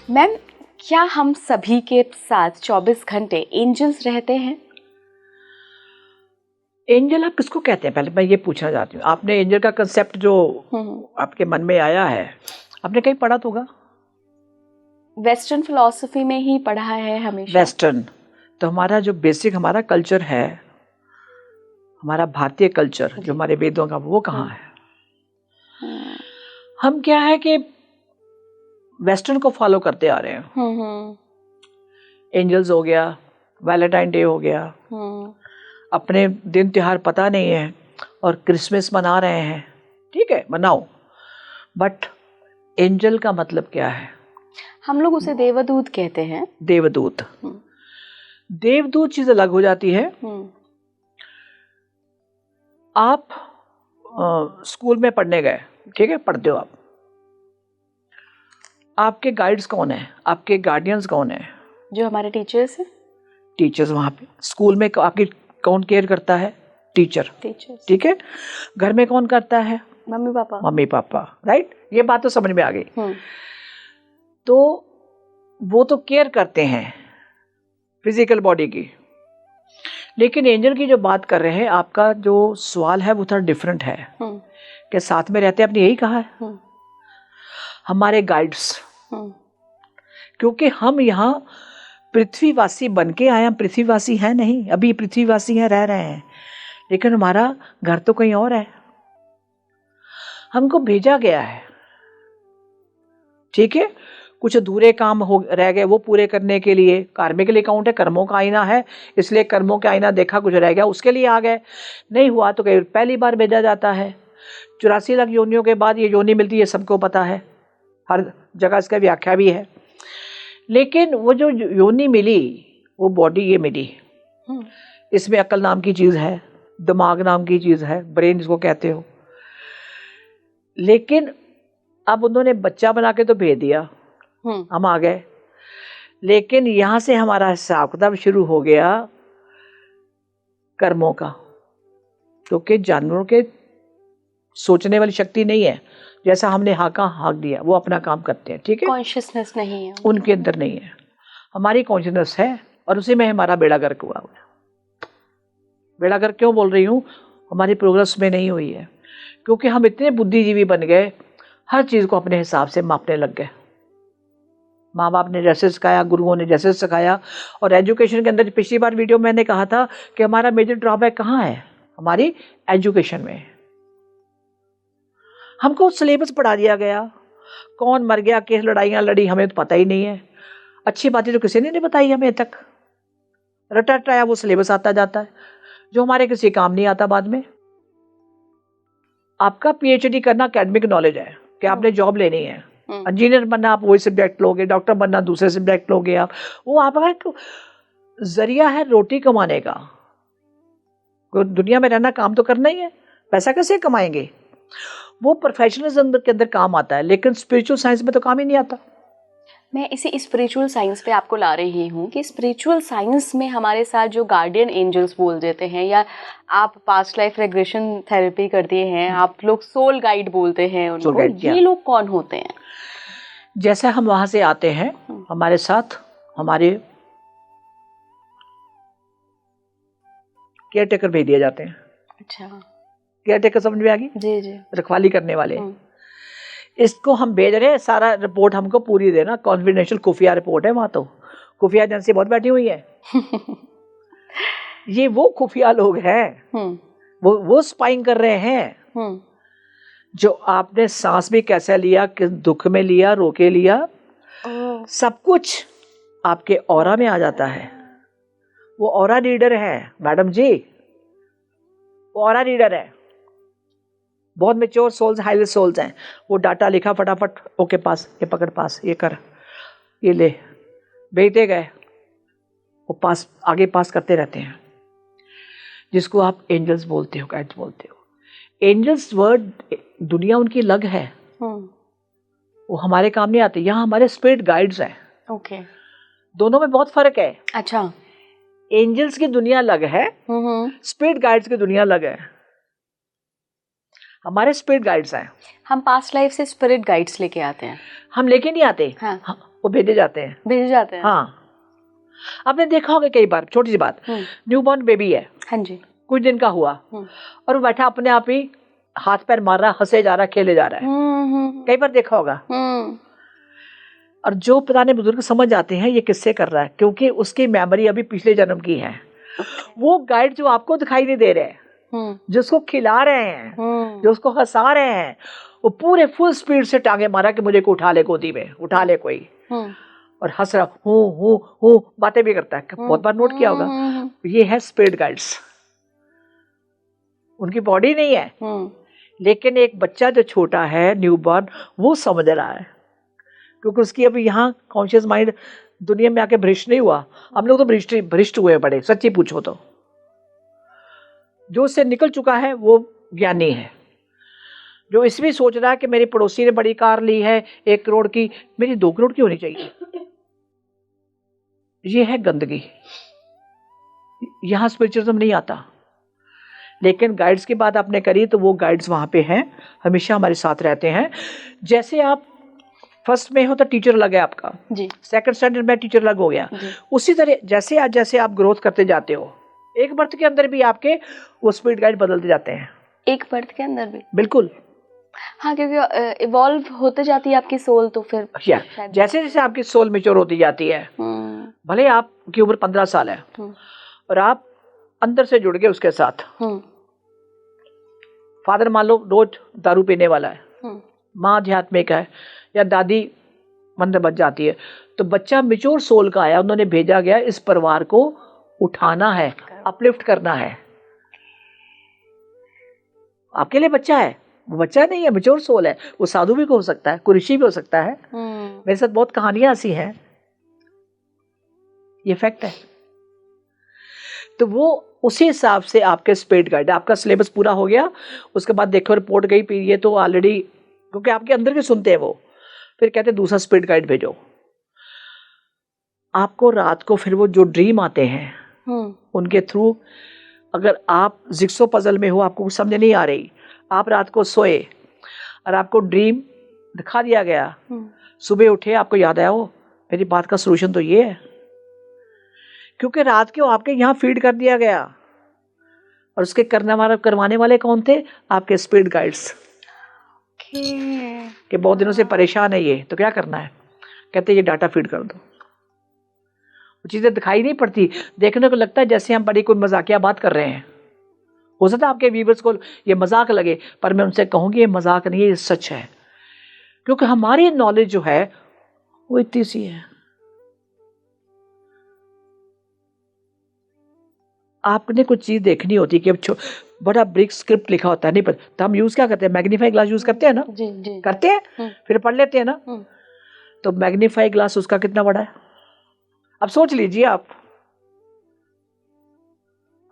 Ma'am, क्या हम सभी के साथ 24 घंटे एंजल्स रहते हैं? एंजल आप किसको कहते हैं, पहले मैं ये पूछना चाहती हूँ। आपने एंजल का कंसेप्ट जो आपके मन में आया है, आपने कहीं पढ़ा तो होगा? वेस्टर्न फिलॉसफी में ही पढ़ा है हमेशा। वेस्टर्न, तो हमारा जो बेसिक हमारा कल्चर है, हमारा भारतीय कल्चर जो हमारे वेदों का, वो कहाँ है? हम क्या है कि वेस्टर्न को फॉलो करते आ रहे हैं। एंजल्स हो गया, वैलेंटाइन डे हो गया, अपने दिन त्योहार पता नहीं है और क्रिसमस मना रहे हैं। ठीक है, मनाओ, बट एंजल का मतलब क्या है? हम लोग उसे देवदूत कहते हैं। देवदूत, देवदूत चीज अलग हो जाती है। आप स्कूल में पढ़ने गए, ठीक है, पढ़ते हो आप, आपके गाइड्स कौन है, आपके गार्डियंस कौन है? जो हमारे टीचर्स हैं। टीचर्स। वहां पे स्कूल में आपकी कौन केयर करता है? टीचर। ठीक है, घर में कौन करता है? Mummy papa. Mummy papa, right. ये बात तो समझ में आ गई। तो वो तो केयर करते हैं फिजिकल बॉडी की, लेकिन एंजल की जो बात कर रहे हैं, आपका जो सवाल है वो थोड़ा डिफरेंट है। कि साथ में रहते हैं, आपने यही कहा है, हमारे गाइड्स। क्योंकि हम यहाँ पृथ्वीवासी बन के आए, हम पृथ्वीवासी हैं नहीं, अभी पृथ्वीवासी हैं, रह रहे हैं, लेकिन हमारा घर तो कहीं और है। हमको भेजा गया है, ठीक है, कुछ अधूरे काम हो रह गए, वो पूरे करने के लिए। कार्मिक अकाउंट है, कर्मों का आईना है, इसलिए कर्मों का आईना देखा, कुछ रह गया, उसके लिए आ गए। नहीं हुआ तो कहीं पहली बार भेजा जाता है। 84 लाख योनियों के बाद ये योनि मिलती है, सबको पता है, हर जगह इसका व्याख्या भी है। लेकिन वो जो योनि मिली, वो बॉडी ये मिली, इसमें अक्ल नाम की चीज है, दिमाग नाम की चीज है, ब्रेन जिसको कहते हो। लेकिन अब उन्होंने बच्चा बना के तो भेज दिया, हम आ गए, लेकिन यहां से हमारा हिसाब किताब शुरू हो गया कर्मों का। क्योंकि जानवरों के सोचने वाली शक्ति नहीं है, जैसा हमने हाँक दिया, वो अपना काम करते हैं, ठीक है, कॉन्शियसनेस नहीं है उनके अंदर, नहीं है। हमारी कॉन्शियसनेस है, और उसी में हमारा बेड़ा गर्क हुआ है। बेड़ा गर्क क्यों बोल रही हूँ? हमारी प्रोग्रेस में नहीं हुई है, क्योंकि हम इतने बुद्धिजीवी बन गए, हर चीज को अपने हिसाब से मापने लग गए। माँ बाप ने जैसे सिखाया, गुरुओं ने जैसे सिखाया, और एजुकेशन के अंदर, पिछली बार वीडियो मैंने कहा था कि हमारा मेजर ड्रॉबैक कहाँ है? हमारी एजुकेशन में। हमको सिलेबस पढ़ा दिया गया, कौन मर गया, किस लड़ाइयाँ लड़ी, हमें तो पता ही नहीं है। अच्छी बातें तो किसी ने नहीं बताई हमें तक, रटा रटाया वो सिलेबस आता जाता है, जो हमारे किसी काम नहीं आता बाद में। आपका पीएचडी करना एकेडमिक नॉलेज है कि आपने जॉब लेनी है, इंजीनियर बनना आप वही सब्जेक्ट लोगे, डॉक्टर बनना दूसरे सब्जेक्ट लोगे आप, वो आपका एक जरिया है रोटी कमाने का। दुनिया में रहना, काम तो करना ही है, पैसा कैसे कमाएंगे? वो प्रोफेशनलिज्म के अंदर काम आता है, लेकिन स्पिरिचुअल साइंस में तो काम ही नहीं आता। मैं इसी स्पिरिचुअल साइंस पे आपको ला रही हूँ कि स्पिरिचुअल साइंस में हमारे साथ जो गार्डियन एंजल्स बोल देते हैं, या आप पास्ट लाइफ रेग्रेशन थेरेपी करते हैं, आप लोग सोल गाइड बोलते हैं उनको, ये लोग कौन होते हैं? जैसे हम वहां से आते हैं, हमारे साथ हमारे केयर टेकर भेज दिए जाते हैं। अच्छा, केयर टेकर समझ में आ गई? जी जी, रखवाली करने वाले। इसको हम भेज रहे हैं, सारा रिपोर्ट हमको पूरी देना, कॉन्फिडेंशियल खुफिया रिपोर्ट है, वहां तो खुफिया एजेंसी बहुत बैठी हुई है। ये वो खुफिया लोग हैं, वो स्पाइंग कर रहे हैं, जो आपने सांस भी कैसे लिया, किस दुख में लिया, रोके लिया, सब कुछ आपके ऑरा में आ जाता है। वो ऑरा रीडर है मैडम जी, वो ऑरा रीडर है, बहुत मेच्योर सोल्स, हाईली सोल्स हैं। वो डाटा लिखा फटाफट, ओके पास, ये पकड़ पास, ये कर, ये ले, भेजते गए, वो पास, आगे पास करते रहते हैं, जिसको आप एंजल्स बोलते हो, गाइड्स बोलते हो। एंजल्स वर्ड, दुनिया उनकी अलग है, वो हमारे काम नहीं आते। यहाँ हमारे स्पिरिट गाइड्स हैं। ओके, दोनों में बहुत फर्क है। अच्छा, एंजल्स की दुनिया अलग है, स्पिरिट गाइड्स की दुनिया अलग है। हमारे स्पिरिट गाइड्स हैं, हम पास्ट लाइफ से स्पिरिट गाइड्स लेके आते हैं। हम लेके नहीं आते, हाँ। वो भेजे जाते हैं। हाँ, आपने देखा होगा कई बार, छोटी सी बात, न्यूबॉर्न बेबी है, हाँ जी, कुछ दिन का हुआ और वो बैठा अपने आप ही हाथ पैर मार रहा, हंसे जा रहा, खेले जा रहा है, कई बार देखा होगा। और जो पुराने बुजुर्ग समझ जाते हैं ये किससे कर रहा है, क्योंकि उसकी मेमोरी अभी पिछले जन्म की है। वो गाइड जो आपको दिखाई नहीं दे रहे, जो उसको खिला रहे हैं, जो उसको हंसा रहे हैं, वो पूरे फुल स्पीड से टांगे मारा कि मुझे को उठा ले, गोदी में उठा ले कोई, और हंस रहा, हूँ बातें भी करता है। बहुत बार नोट किया होगा, ये है स्पिरिट गाइड्स। उनकी बॉडी नहीं है, लेकिन एक बच्चा जो छोटा है, न्यूबॉर्न, वो समझ रहा है, क्योंकि उसकी अभी यहाँ कॉन्शियस माइंड दुनिया में आके भ्रष्ट नहीं हुआ। हम लोग तो भ्रष्ट हुए बड़े, सच्ची पूछो तो। जो उससे निकल चुका है वो ज्ञानी है। जो इसमें सोच रहा है कि मेरी पड़ोसी ने बड़ी कार ली है 1 करोड़ की, मेरी 2 करोड़ की होनी चाहिए, ये है गंदगी। यहाँ स्पिरिचुअलिज्म नहीं आता। लेकिन गाइड्स की बात आपने करी तो वो गाइड्स वहां पे हैं, हमेशा हमारे साथ रहते हैं। जैसे आप फर्स्ट में हो तो टीचर अलग है आपका जी, सेकंड स्टैंडर्ड में टीचर अलग हो गया, उसी तरह जैसे आप ग्रोथ करते जाते हो, एक बर्थ के अंदर भी आपके वो स्पिरिट गाइड बदलते जाते हैं। एक बर्थ के अंदर भी? बिल्कुल, हाँ, क्योंकि इवॉल्व होते जाती है आपकी सोल, तो फिर जैसे जैसे आपकी सोल मैच्योर होती जाती है, भले आपकी उम्र 15 साल है और आप अंदर से जुड़ गए उसके साथ। फादर मान लो रोज दारू पीने वाला है, माँ आध्यात्मिक है, या दादी मंदिर बच जाती है, तो बच्चा मैच्योर सोल का आया, उन्होंने भेजा गया इस परिवार को उठाना है, अपलिफ्ट करना है। आपके लिए बच्चा है, वो बच्चा नहीं है, मैच्योर सोल है। वो साधु भी हो सकता है, कोई ऋषि भी हो सकता है। मेरे साथ बहुत कहानियां ऐसी हैं, ये फैक्ट है। तो वो उसी हिसाब से आपके स्पिरिट गाइड, आपका सिलेबस पूरा हो गया, उसके बाद देखो रिपोर्ट गई, फिर ये तो ऑलरेडी, क्योंकि आपके अंदर के सुनते हैं वो, फिर कहते हैं दूसरा स्पिरिट गाइड भेजो। आपको रात को फिर वो जो ड्रीम आते हैं उनके थ्रू, अगर आप जिक्सो पजल में हो, आपको कुछ समझ नहीं आ रही, आप रात को सोए और आपको ड्रीम दिखा दिया गया, सुबह उठे आपको याद आया, वो मेरी बात का सलूशन तो ये है, क्योंकि रात को आपके यहाँ फीड कर दिया गया। और उसके करवाने वाले कौन थे? आपके स्पिरिट गाइड्स। कि बहुत दिनों से परेशान है ये, तो क्या करना है, कहते ये डाटा फीड कर दो। चीजें दिखाई नहीं पड़ती, देखने को लगता है जैसे हम बड़ी कोई मजाकिया बात कर रहे हैं। हो सकता है आपके व्यूअर्स को ये मजाक लगे, पर मैं उनसे कहूंगी ये मजाक नहीं है, ये सच है। क्योंकि हमारी नॉलेज जो है वो इतनी सी है। आपने कुछ चीज देखनी होती कि अब बड़ा ब्रिक स्क्रिप्ट लिखा होता है, नहीं पता, तो हम यूज क्या करते हैं, मैग्नीफाई ग्लास यूज करते हैं ना, जी। करते हैं, फिर पढ़ लेते हैं ना। तो मैग्नीफाई ग्लास उसका कितना बड़ा है, अब सोच लीजिए आप,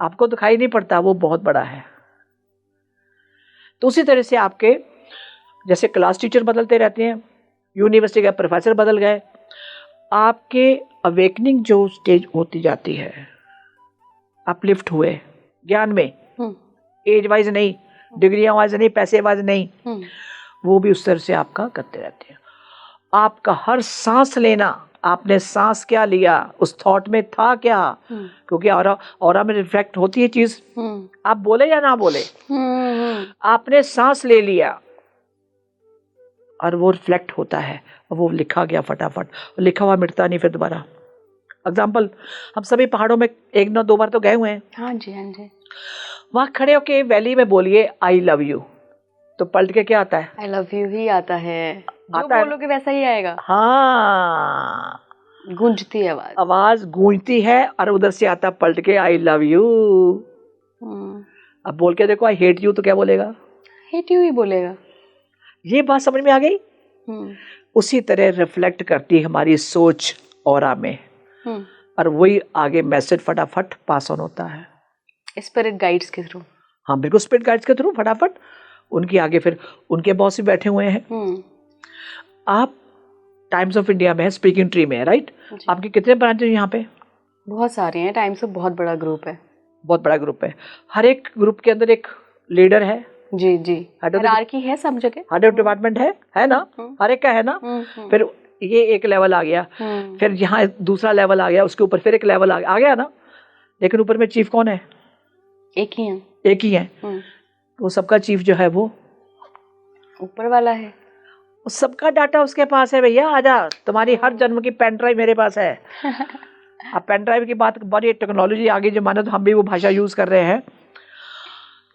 आपको दिखाई नहीं पड़ता, वो बहुत बड़ा है। तो उसी तरह से आपके जैसे क्लास टीचर बदलते रहते हैं, यूनिवर्सिटी का प्रोफेसर बदल गए, आपके अवेकनिंग जो स्टेज होती जाती है, अपलिफ्ट हुए ज्ञान में, एज वाइज नहीं, डिग्रियां वाइज नहीं, पैसे वाइज नहीं, वो भी उस तरह से आपका करते रहते हैं। आपका हर सांस लेना, आपने सांस क्या लिया, उस थॉट में था क्या, क्योंकि ऑरा में रिफ्लेक्ट होती है चीज, आप बोले या ना बोले, आपने सांस ले लिया और वो रिफ्लेक्ट होता है, और वो लिखा गया फटाफट, लिखा हुआ मिटता नहीं फिर दोबारा। एग्जाम्पल, हम सभी पहाड़ों में 1-2 बार तो गए हुए हैं। हाँ जी, हाँ जी। वहां खड़े होके वैली में बोलिए आई लव यू, तो पलट के क्या आता है? आई लव यू ही आता है, जो बोलोगे वैसा ही आएगा। हाँ, गूंजती है आवाज गूंजती है, और उधर से आता पलट के आई लव यू। अब बोल के देखो आई हेट यू, तो क्या बोलेगा? हेट यू ही बोलेगा। ये बात समझ में आ गई? उसी तरह रिफ्लेक्ट करती है हमारी सोच ऑरा में, और वही आगे मैसेज फटाफट पास ऑन होता है स्पिरिट गाइड्स के थ्रू। हाँ बिल्कुल, स्पिरिट गाइड्स के थ्रू फटाफट उनकी आगे, फिर उनके बॉस भी बैठे हुए हैं। आप टाइम्स ऑफ इंडिया में है, स्पीकिंग ट्री में है, राइट? आपके कितने ब्रांचेस यहाँ पे? बहुत सारे हैं, टाइम्स ऑफ बहुत बड़ा ग्रुप है, बहुत बड़ा ग्रुप है। हर एक ग्रुप के अंदर एक लीडर है। जी जी, हायरार्की है सब जगह, हेड ऑफ डिपार्टमेंट है ना, हर एक का है ना। फिर ये एक लेवल आ गया, फिर यहाँ दूसरा लेवल आ गया, उसके ऊपर फिर एक लेवल आ गया ना, लेकिन ऊपर में चीफ कौन है? एक ही है। वो सबका चीफ जो है वो ऊपर वाला है। सबका डाटा उसके पास है भैया। आजा, तुम्हारी हर जन्म की पेन ड्राइव मेरे पास है। अब पेन ड्राइव की बात, बड़ी टेक्नोलॉजी आगे जो मानो, तो हम भी वो भाषा यूज कर रहे हैं।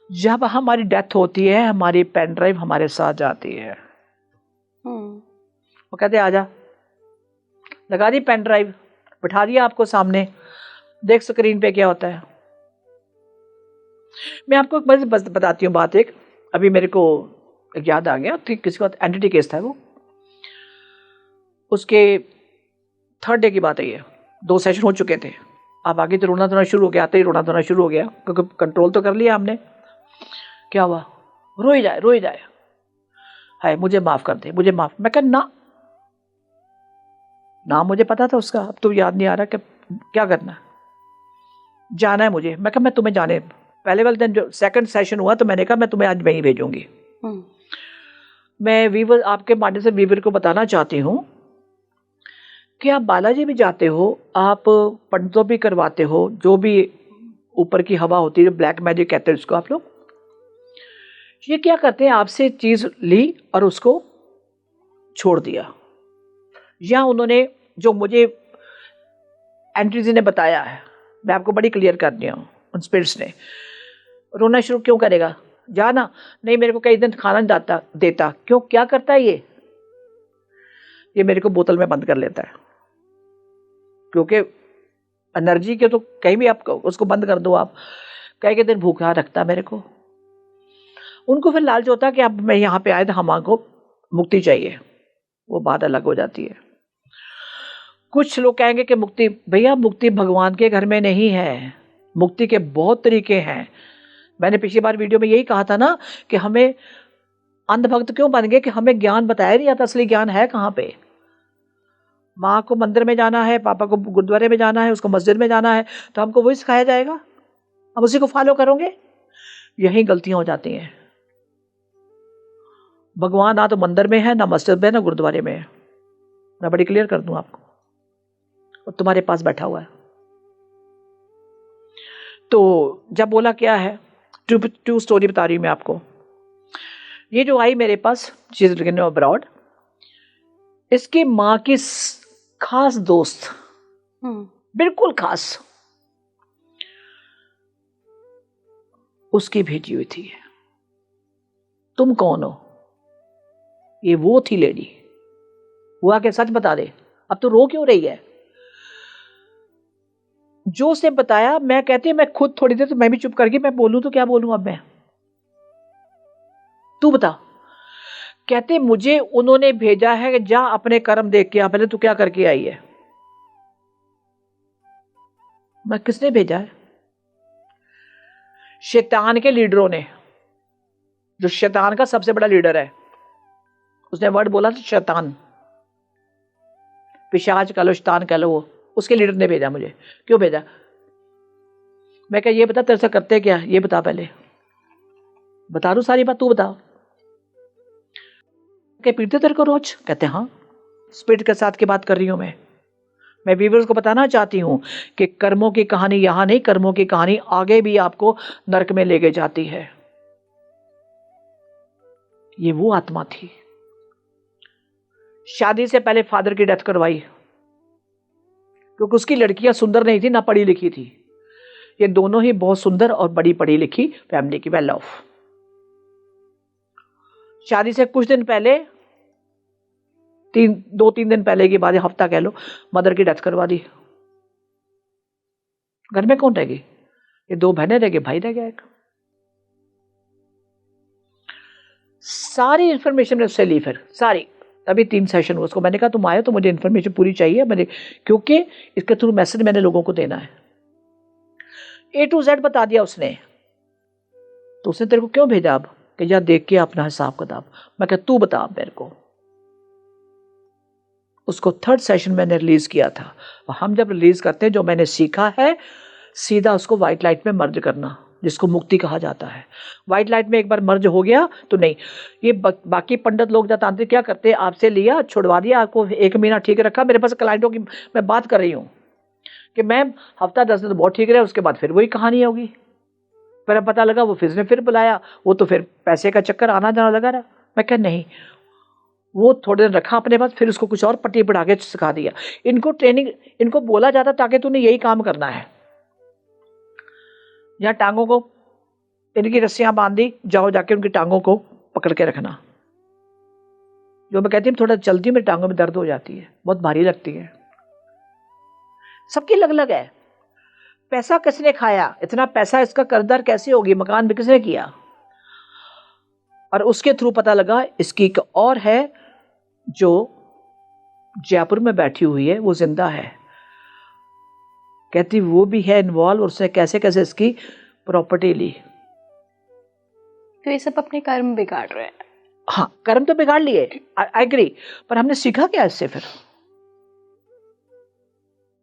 जब हमारी डेथ होती है, हमारी पेन ड्राइव हमारे साथ जाती है। वो कहते आजा, लगा दी पेन ड्राइव, बिठा दिया आपको सामने, देख स्क्रीन पे क्या होता है। मैं आपको बस बताती हूँ बात एक, अभी मेरे को याद आ गया कि किसी का एंटिटी केस था, वो उसके थर्ड डे की बात है ये। 2 सेशन हो चुके थे, अब आगे तो रोना धोना शुरू हो गया, आते ही रोना धोना शुरू हो गया, क्योंकि कंट्रोल तो कर लिया हमने। क्या हुआ? रोई जाए, हाय मुझे माफ कर दे, मुझे माफ। मैं कहा ना मुझे पता था उसका, अब तो याद नहीं आ रहा कि क्या करना, जाना है मुझे। मैं कहा मैं तुम्हें जाने, पहले वाले दिन जो सेकंड सेशन हुआ तो मैंने कहा मैं तुम्हें आज वहीं भेजूंगी। मैं वीवर, आपके माध्यम से वीवर को बताना चाहती हूँ कि आप बालाजी भी जाते हो, आप पंडितों भी करवाते हो, जो भी ऊपर की हवा होती है, ब्लैक मैजिक कहते हैं उसको आप लोग। ये क्या करते हैं, आपसे चीज ली और उसको छोड़ दिया, या उन्होंने जो मुझे एंट्रीज ने बताया है, मैं आपको बड़ी क्लियर कर दिया हूँ, उन स्पिरिट्स ने। रोना शुरू क्यों करेगा? जाना नहीं, मेरे को कई दिन खाना नहीं देता। क्यों, क्या करता है ये मेरे को बोतल में बंद कर लेता है, क्योंकि एनर्जी के तो कहीं भी आप उसको बंद कर दो, आप कई दिन भूखा रखता मेरे को। उनको फिर लालच होता है कि अब मैं यहाँ पे आए तो हमको मुक्ति चाहिए, वो बात अलग हो जाती है। कुछ लोग कहेंगे कि मुक्ति, भैया मुक्ति भगवान के घर में नहीं है, मुक्ति के बहुत तरीके हैं। मैंने पिछली बार वीडियो में यही कहा था ना कि हमें अंधभक्त क्यों बन गए, कि हमें ज्ञान बताया नहीं जाता, असली ज्ञान है कहाँ पे। माँ को मंदिर में जाना है, पापा को गुरुद्वारे में जाना है, उसको मस्जिद में जाना है, तो हमको वही सिखाया जाएगा, हम उसी को फॉलो करोगे। यही गलतियां हो जाती हैं। भगवान ना तो मंदिर में है, ना मस्जिद में, ना गुरुद्वारे में है। मैं बड़ी क्लियर कर दूं आपको, और तुम्हारे पास बैठा हुआ है। तो जब बोला क्या है, ट्रू स्टोरी बता रही हूं मैं आपको। ये जो आई मेरे पास, शी इज लिविंग अब्रॉड, इसकी माँ की खास दोस्त, बिल्कुल खास, उसकी भेजी हुई थी। तुम कौन हो? ये वो थी लेडी। वो आके सच बता दे, अब तो रो क्यों रही है? जो उसने बताया, मैं कहती है मैं खुद थोड़ी देर तो मैं भी चुप करके मैं बोलूं तो क्या बोलूं अब मैं, तू बता। कहते मुझे उन्होंने भेजा है कि जा अपने कर्म देख के आ, पहले तू क्या करके आई है। मैं किसने भेजा है? शैतान के लीडरों ने, जो शैतान का सबसे बड़ा लीडर है, उसने वर्ड बोला था शैतान, पिशाच कह लो, शैतान कह लो, वो उसके लीडर ने भेजा मुझे। क्यों भेजा? मैं क्या, ये बता तेरे से करते क्या, ये बता, पहले बता दूं सारी बात, तू बता। क्या पीटते तेरे को रोज? कहते हाँ, स्पिरिट के साथ की बात कर रही हूं मैं व्यूअर्स को बताना चाहती हूं कि कर्मों की कहानी यहां नहीं, कर्मों की कहानी आगे भी आपको नरक में लेके जाती है। ये वो आत्मा थी। शादी से पहले फादर की डेथ करवाई, क्योंकि उसकी लड़कियां सुंदर नहीं थी, ना पढ़ी लिखी थी। ये दोनों ही बहुत सुंदर और बड़ी पढ़ी लिखी फैमिली की, वेल ऑफ। शादी से कुछ दिन पहले, 2-3 दिन पहले की बात, हफ्ता कह लो, मदर की डेथ करवा दी। घर में कौन रह गई? ये 2 बहनें रह गई, भाई रह गया एक। सारी इंफॉर्मेशन मैंने उससे ली, फिर सारी। अभी 3 सेशन हुआ उसको। मैंने कहा तुम आए तो मुझे इंफॉर्मेशन पूरी चाहिए, मैंने, क्योंकि इसके थ्रू मैसेज मैंने लोगों को देना है। A to Z बता दिया उसने। तो उसने तेरे को क्यों भेजा अब, कि जा देख के अपना हिसाब किताब। मैं कहा तू बता मेरे को। उसको 3rd सेशन मैंने रिलीज किया था। हम जब रिलीज करते हैं, जो मैंने सीखा है, सीधा उसको व्हाइट लाइट में मर्ज करना, जिसको मुक्ति कहा जाता है। व्हाइट लाइट में एक बार मर्ज हो गया तो नहीं। ये बाकी पंडित लोग या तांत्रिक क्या करते हैं, आपसे लिया, छुड़वा दिया, आपको 1 महीना ठीक रखा। मेरे पास क्लाइंटों की मैं बात कर रही हूँ कि मैम हफ्ता 10 दिन तो बहुत ठीक रहे, उसके बाद फिर वही कहानी होगी। फिर पता लगा वो फिर बुलाया, वो तो फिर पैसे का चक्कर आना जाना लगा रहा। मैं कह नहीं, वो थोड़े दिन रखा अपने पास, फिर उसको कुछ और पट्टी पढ़ा के सिखा दिया। इनको ट्रेनिंग, इनको बोला जाता ताकि तूने यही काम करना है। यहाँ टांगों को इनकी रस्सियां बांध दी, जाओ जाके उनकी टांगों को पकड़ के रखना। जो मैं कहती हूँ थोड़ा चलती हूँ, मेरी टांगों में दर्द हो जाती है, बहुत भारी लगती है। सबकी अलग अलग है। पैसा किसने खाया, इतना पैसा इसका कर्जदार कैसे होगी, मकान भी किसने किया। और उसके थ्रू पता लगा इसकी एक और है जो जयपुर में बैठी हुई है, वो जिंदा है। कहती वो भी है इन्वॉल्व, और उसने कैसे कैसे इसकी प्रॉपर्टी ली। तो ये सब अपने कर्म बिगाड़ रहे हैं। हाँ, कर्म तो बिगाड़ लिए, आई एग्री, पर हमने सीखा क्या इससे? फिर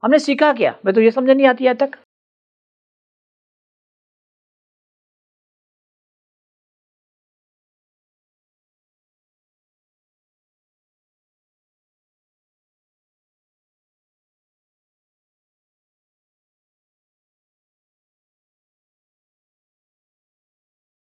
हमने सीखा क्या? मैं तो ये समझ नहीं आती आज तक।